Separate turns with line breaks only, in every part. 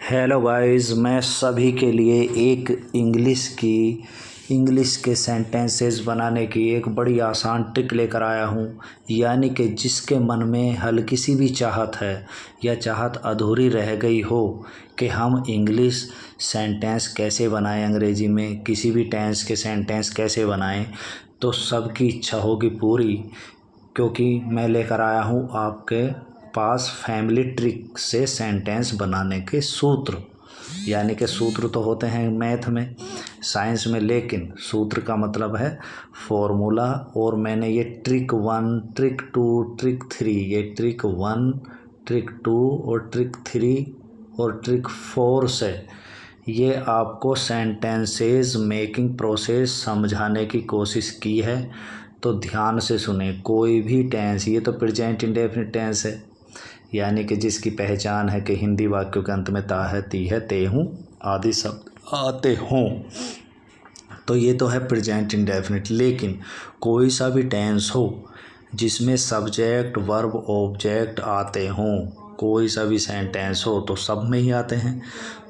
Hello guys, मैं सभी के लिए एक इंग्लिश के सेंटेंसेस बनाने की एक बड़ी आसान ट्रिक लेकर आया हूँ। यानी कि जिसके मन में हल्की सी भी चाहत है या चाहत अधूरी रह गई हो कि हम इंग्लिश सेंटेंस कैसे बनाएं, अंग्रेज़ी में किसी भी टेंस के सेंटेंस कैसे बनाएं, तो सबकी इच्छा होगी पूरी। क्योंकि मैं लेकर आया हूँ आपके पास फैमिली ट्रिक से सेंटेंस बनाने के सूत्र। यानी कि सूत्र तो होते हैं मैथ में, साइंस में, लेकिन सूत्र का मतलब है फॉर्मूला। और मैंने ये ट्रिक 1, ट्रिक 2, ट्रिक 3, ये ट्रिक 1, ट्रिक 2 और ट्रिक 3 और ट्रिक 4 से ये आपको सेंटेंसेस मेकिंग प्रोसेस समझाने की कोशिश की है। तो ध्यान से सुने। कोई भी टेंस, ये तो प्रेजेंट इंडेफिनिट टेंस है, यानी कि जिसकी पहचान है कि हिंदी वाक्यों के अंत में ता है, ती है, ते हूँ आदि शब्द आते हों, तो ये तो है प्रेजेंट इंडेफिनिट। लेकिन कोई सा भी टेंस हो जिसमें सब्जेक्ट वर्ब ऑब्जेक्ट आते हों, कोई सा भी सेंटेंस हो तो सब में ही आते हैं।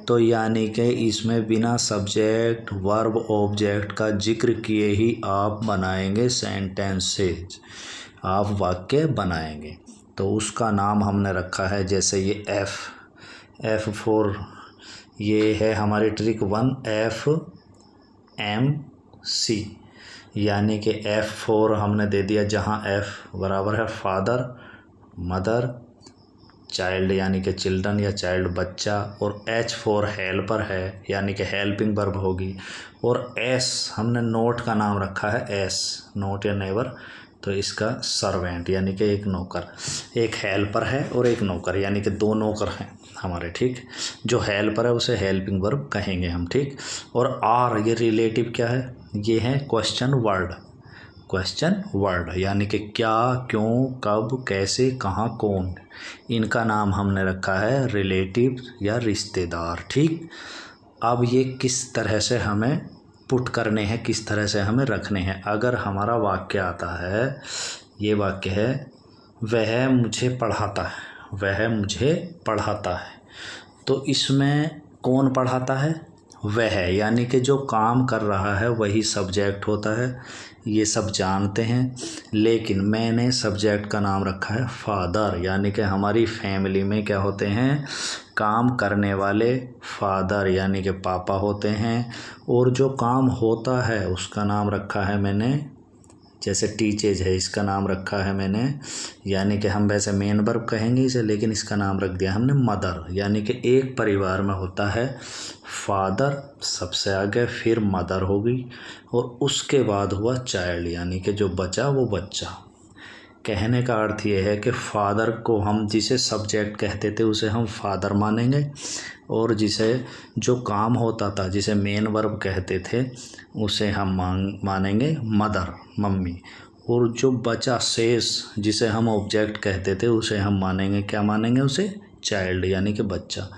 तो यानी कि इसमें बिना सब्जेक्ट वर्ब ऑब्जेक्ट का जिक्र किए ही आप बनाएंगे सेंटेंसेज, आप वाक्य बनाएंगे। तो उसका नाम हमने रखा है, जैसे ये एफ फोर, ये है हमारी ट्रिक 1, FMC। यानी कि F4 हमने दे दिया, जहाँ F बराबर है फादर, मदर, चाइल्ड यानी कि चिल्ड्रन या चाइल्ड बच्चा, और H4 हेल्पर है यानी कि हेल्पिंग वर्ब होगी। और S हमने नोट का नाम रखा है, S नोट या नेवर, तो इसका सर्वेंट यानी कि एक नौकर, एक हेल्पर है और एक नौकर, यानी कि दो नौकर हैं हमारे, ठीक। जो हेल्पर है उसे हेल्पिंग वर्ब कहेंगे हम, ठीक। और R ये रिलेटिव क्या है, ये है क्वेश्चन वर्ड, क्वेश्चन वर्ड यानी कि क्या, क्यों, कब, कैसे, कहाँ, कौन, इनका नाम हमने रखा है रिलेटिव या रिश्तेदार, ठीक। अब ये किस तरह से हमें पुट करने हैं, किस तरह से हमें रखने हैं। अगर हमारा वाक्य आता है, ये वाक्य है, वह मुझे पढ़ाता है, वह मुझे पढ़ाता है, तो इसमें कौन पढ़ाता है, वह, यानी कि जो काम कर रहा है वही सब्जेक्ट होता है, ये सब जानते हैं। लेकिन मैंने सब्जेक्ट का नाम रखा है फादर, यानी कि हमारी फैमिली में क्या होते हैं, काम करने वाले फादर यानी कि पापा होते हैं। और जो काम होता है उसका नाम रखा है मैंने, जैसे टीचेज है, इसका नाम रखा है मैंने, यानी कि हम वैसे मेन वर्ब कहेंगे इसे, लेकिन इसका नाम रख दिया हमने मदर। यानी कि एक परिवार में होता है फादर सबसे आगे, फिर मदर होगी, और उसके बाद हुआ चाइल्ड यानी कि जो बचा वो बच्चा। कहने का अर्थ ये है कि फादर को हम जिसे सब्जेक्ट कहते थे उसे हम फादर मानेंगे, और जिसे जो काम होता था जिसे मेन वर्ब कहते थे उसे हम मानेंगे मदर, मम्मी। और जो बचा शेष जिसे हम ऑब्जेक्ट कहते थे उसे हम मानेंगे, क्या मानेंगे उसे, चाइल्ड यानी कि बच्चा।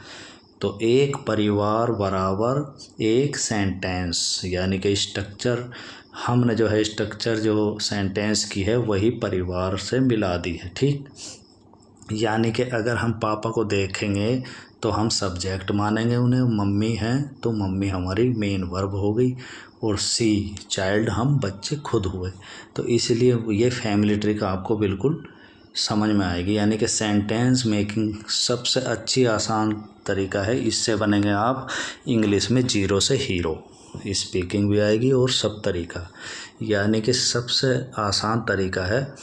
तो एक परिवार बराबर एक सेंटेंस, यानी कि स्ट्रक्चर हमने जो है, स्ट्रक्चर जो सेंटेंस की है वही परिवार से मिला दी है, ठीक। यानी कि अगर हम पापा को देखेंगे तो हम सब्जेक्ट मानेंगे उन्हें, मम्मी हैं तो मम्मी हमारी मेन वर्ब हो गई, और सी चाइल्ड हम बच्चे खुद हुए। तो इसलिए ये फैमिली ट्रिक आपको बिल्कुल समझ में आएगी। यानी कि सेंटेंस मेकिंग सबसे अच्छी आसान तरीका है, इससे बनेंगे आप इंग्लिश में जीरो से हीरो, स्पीकिंग भी आएगी और सब तरीका। यानी कि सबसे आसान तरीका है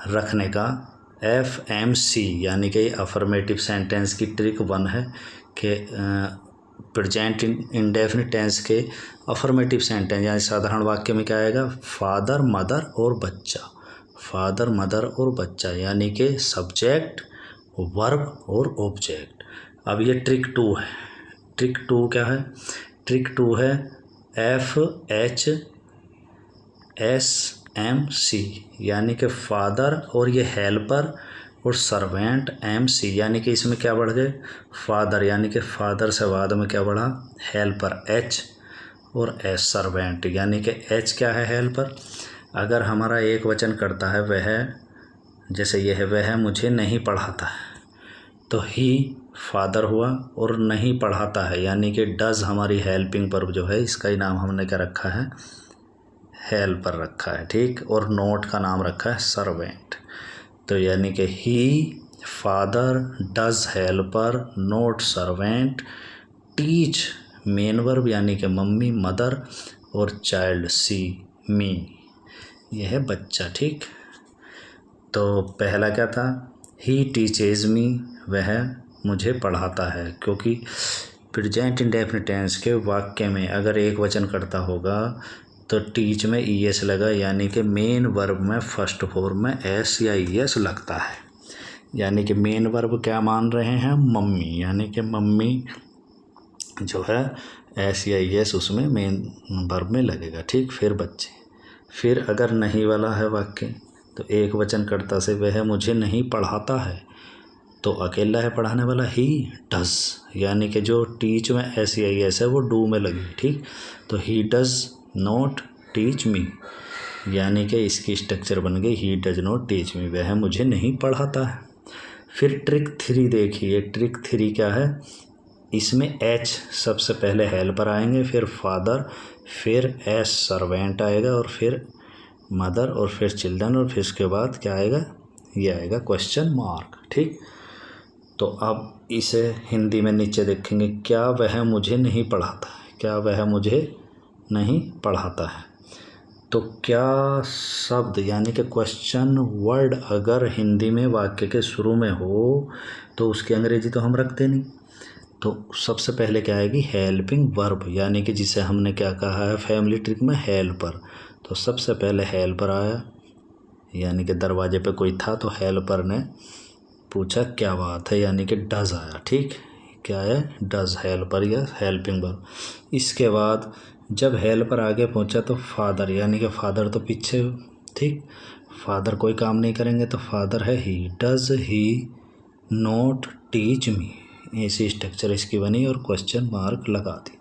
रखने का FMC, यानी कि अफर्मेटिव सेंटेंस की ट्रिक 1 है कि प्रेजेंट इंडेफिनिट टेंस के अफर्मेटिव सेंटेंस यानी साधारण वाक्य में क्या आएगा, फादर, मदर और बच्चा, फादर, मदर और बच्चा, यानी कि सब्जेक्ट, वर्ब और ऑब्जेक्ट। अब ये ट्रिक 2 है। ट्रिक 2 क्या है, ट्रिक 2 है FHSMC, यानी कि फादर और ये हेल्पर और सर्वेंट MC, यानी कि इसमें क्या बढ़ गए, फादर, यानी कि फादर से बाद में क्या बढ़ा, हेल्पर H, और S सर्वेंट, यानी कि H क्या है, हेल्पर। अगर हमारा एक वचन करता है वह, जैसे ये है, वह मुझे नहीं पढ़ाता है, तो ही फादर हुआ और नहीं पढ़ाता है, यानी कि डज हमारी हेल्पिंग वर्ब जो है, इसका ही नाम हमने क्या रखा है, हेल्पर रखा है, ठीक। और नोट का नाम रखा है सर्वेंट। तो यानी कि he father, does helper, not servant, teach main verb यानी कि मम्मी मदर, और चाइल्ड सी मी, यह है बच्चा, ठीक। तो पहला क्या था, ही टीचेज मी, वह मुझे पढ़ाता है, क्योंकि प्रेजेंट इंडेफिनिट टेंस के वाक्य में अगर एक वचन करता होगा तो टीच में ईएस लगा, यानी कि मेन वर्ब में फर्स्ट फॉर्म में एस या ईएस लगता है। यानी कि मेन वर्ब क्या मान रहे हैं, मम्मी, यानी कि मम्मी जो है एस या ईएस उसमें मेन वर्ब में लगेगा, ठीक। फिर बच्चे, फिर अगर नहीं वाला है वाक्य तो एक वचन कर्ता से वह मुझे नहीं पढ़ाता है, तो अकेला है पढ़ाने वाला, ही डज, यानी कि जो टीच में एस या ईएस है वो डू में लगी, ठीक। तो ही डज नॉट टीच मी, यानी कि इसकी स्ट्रक्चर बन गई ही डज नॉट टीच मी, वह मुझे नहीं पढ़ाता है। फिर ट्रिक 3 देखिए, ट्रिक 3 क्या है, इसमें एच सबसे पहले हेल्पर आएंगे, फिर फादर, फिर एस सर्वेंट आएगा, और फिर मदर, और फिर चिल्ड्रन, और फिर उसके बाद क्या आएगा, ये आएगा क्वेश्चन मार्क, ठीक। तो अब इसे हिंदी में नीचे देखेंगे, क्या वह मुझे नहीं पढ़ाता है, क्या वह मुझे नहीं पढ़ाता है। तो क्या शब्द यानी कि क्वेश्चन वर्ड अगर हिंदी में वाक्य के शुरू में हो तो उसकी अंग्रेजी तो हम रखते नहीं। तो सबसे पहले क्या आएगी, हेल्पिंग वर्ब, यानी कि जिसे हमने क्या कहा है फैमिली ट्रिक में, हेल्पर। तो सबसे पहले हेल्पर आया, यानी कि दरवाजे पे कोई था तो हेल्पर ने पूछा क्या बात है, यानी कि डज आया, ठीक। क्या है, डज, हेल्पर या हेल्पिंग वर्ब। इसके बाद जब हेल्पर आगे पहुंचा तो फादर, यानी कि फादर तो पीछे, ठीक। फादर कोई काम नहीं करेंगे तो फादर है ही, does he not teach me, ऐसी स्ट्रक्चर इसकी बनी और क्वेश्चन मार्क लगा दी।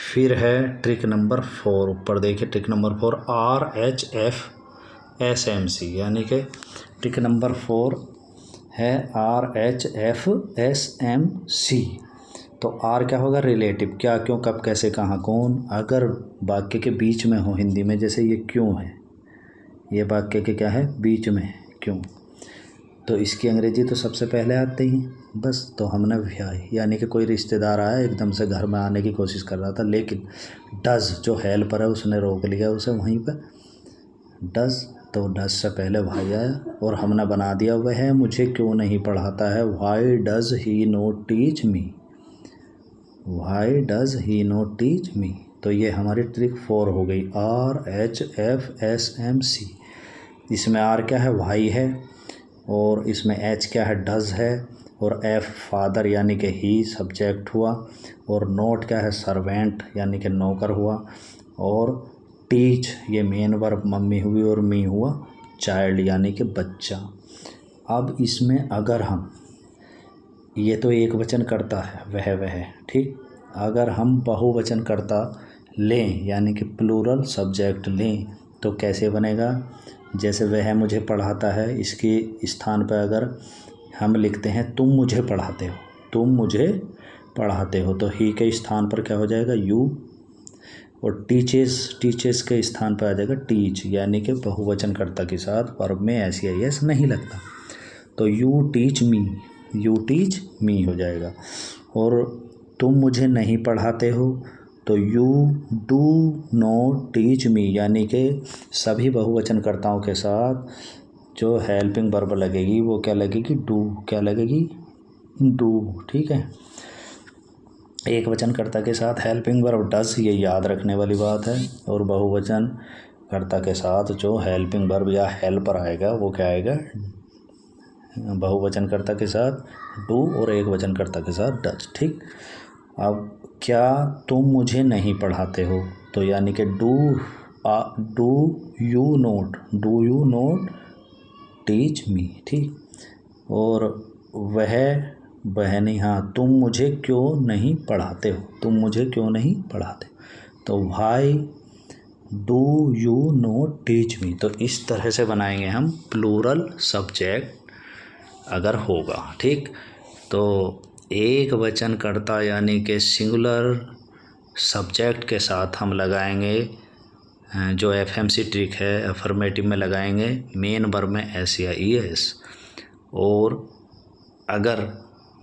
फिर है ट्रिक नंबर 4, ऊपर देखिए ट्रिक नंबर 4, RHFSMC, यानी कि ट्रिक नंबर 4 है RHFSMC। तो आर क्या होगा, रिलेटिव, क्या क्यों कब कैसे कहाँ कौन, अगर वाक्य के बीच में हो, हिंदी में जैसे ये क्यों है, ये वाक्य के क्या है, बीच में है क्यों, तो इसकी अंग्रेजी तो सबसे पहले आती ही बस। तो हमने व्याय, यानी कि कोई रिश्तेदार आया एकदम से घर में आने की कोशिश कर रहा था, लेकिन डज जो हेल्पर है उसने रोक लिया उसे वहीं पर, डज, तो डज से पहले वाई आया और हमने बना दिया वह मुझे क्यों नहीं पढ़ाता है, why does he not teach me, why does he not teach मी। तो ये हमारी ट्रिक 4 हो गई, RHFSMC। इसमें आर क्या है, वाई है, और इसमें एच क्या है, डज है, और एफ फादर यानी कि ही सब्जेक्ट हुआ, और नोट क्या है, सर्वेंट यानी कि नौकर हुआ, और टीच ये मेन वर्ब मम्मी हुई, और मी हुआ चाइल्ड यानी कि बच्चा। अब इसमें अगर हम, ये तो एक वचन करता है वह, ठीक। अगर हम बहुवचन करता लें यानी कि प्लूरल सब्जेक्ट लें तो कैसे बनेगा, जैसे वह मुझे पढ़ाता है, इसके स्थान पर अगर हम लिखते हैं तुम मुझे पढ़ाते हो, तुम मुझे पढ़ाते हो, तो ही के स्थान पर क्या हो जाएगा, यू, और टीचेस के स्थान पर आ जाएगा टीच, यानी कि बहुवचन कर्ता के साथ वर्ब में एस या एस नहीं लगता, तो you teach me, you teach me हो जाएगा। और तुम मुझे नहीं पढ़ाते हो तो यू डू नॉट टीच मी, यानी कि सभी बहुवचनकर्ताओं के साथ जो हेल्पिंग वर्ब लगेगी वो क्या लगेगी, डू, क्या लगेगी, डू, ठीक है। एक वचनकर्ता के साथ हेल्पिंग वर्ब डज, ये याद रखने वाली बात है, और बहुवचन कर्ता के साथ जो हेल्पिंग वर्ब या हेल्पर आएगा वो क्या आएगा, बहुवचनकर्ता के साथ डू और एक वचनकर्ता के साथ डज, ठीक। अब क्या तुम मुझे नहीं पढ़ाते हो, तो यानी कि do you note teach me, ठीक। और वह नहीं, हाँ, तुम मुझे क्यों नहीं पढ़ाते हो, तुम मुझे क्यों नहीं पढ़ाते, तो why do you not teach मी। तो इस तरह से बनाएंगे हम प्लूरल सब्जेक्ट अगर होगा, ठीक। तो एक वचनकर्ता यानी कि सिंगुलर सब्जेक्ट के साथ हम लगाएंगे जो एफएमसी ट्रिक है, अफर्मेटिव में लगाएंगे मेन वर्ब में एस या ईएस। और अगर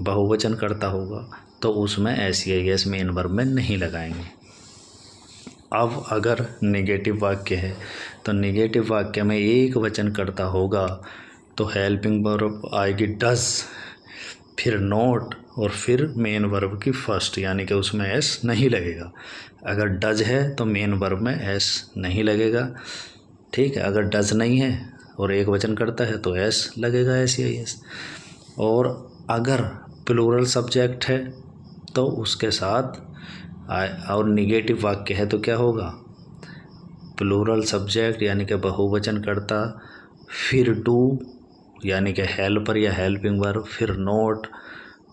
बहुवचन करता होगा तो उसमें एस या ईएस मेन वर्ब में नहीं लगाएंगे। अब अगर नेगेटिव वाक्य है तो नेगेटिव वाक्य में एक वचन करता होगा तो हेल्पिंग वर्ब आएगी डज, फिर नॉट और फिर मेन वर्ब की फर्स्ट, यानी कि उसमें एस नहीं लगेगा। अगर डज है तो मेन वर्ब में एस नहीं लगेगा, ठीक है। अगर डज नहीं है और एक वचन करता है तो एस लगेगा, एस या एस। और अगर प्लूरल सब्जेक्ट है तो उसके साथ और निगेटिव वाक्य है तो क्या होगा, प्लूरल सब्जेक्ट यानी कि बहुवचन करता, फिर डू यानी कि हेल्पर या हेल्पिंग वर्ब, फिर नोट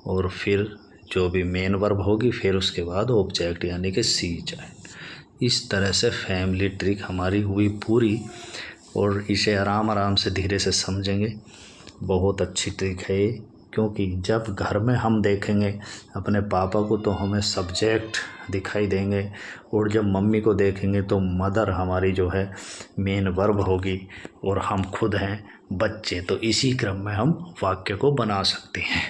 और फिर जो भी मेन वर्ब होगी, फिर उसके बाद ऑब्जेक्ट यानी कि सी चाइल्ड। इस तरह से फैमिली ट्रिक हमारी हुई पूरी, और इसे आराम आराम से धीरे से समझेंगे। बहुत अच्छी ट्रिक है ये, क्योंकि जब घर में हम देखेंगे अपने पापा को तो हमें सब्जेक्ट दिखाई देंगे, और जब मम्मी को देखेंगे तो मदर हमारी जो है मेन वर्ब होगी, और हम खुद हैं बच्चे। तो इसी क्रम में हम वाक्य को बना सकते हैं।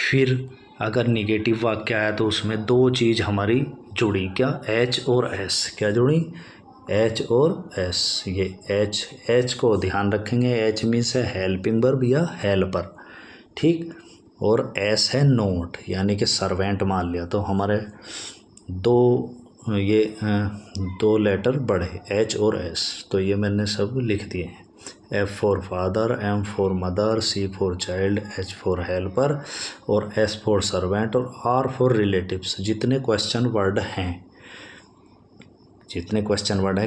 फिर अगर निगेटिव वाक्य आया तो उसमें दो चीज़ हमारी जुड़ी, क्या, एच और एस। क्या जुड़ी, एच और एस। ये एच को ध्यान रखेंगे, एच मीन्स है हेल्पिंग वर्ब या हेल्पर, ठीक। और एस है नोट यानी कि सर्वेंट मान लिया, तो हमारे दो लेटर बढ़े, एच और एस। तो ये मैंने सब लिख दिए हैं। F for father, M for mother, C for child, H for helper और एस फॉर सर्वेंट और आर फॉर रिलेटिव्स। जितने क्वेश्चन वर्ड हैं,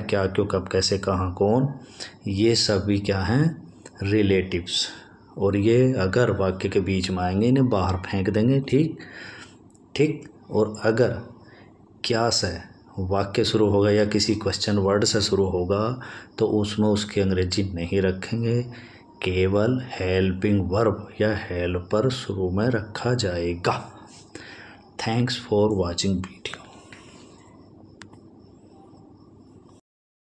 क्या, क्यों, कब, कैसे, कहाँ, कौन, ये सभी क्या हैं, रिलेटिव्स। और ये अगर वाक्य के बीच में आएंगे इन्हें बाहर फेंक देंगे, ठीक। और अगर क्या से वाक्य शुरू होगा या किसी क्वेश्चन वर्ड से शुरू होगा तो उसमें उसकी अंग्रेजी नहीं रखेंगे, केवल हेल्पिंग वर्ब या हेल्पर शुरू में रखा जाएगा। Thanks for watching video.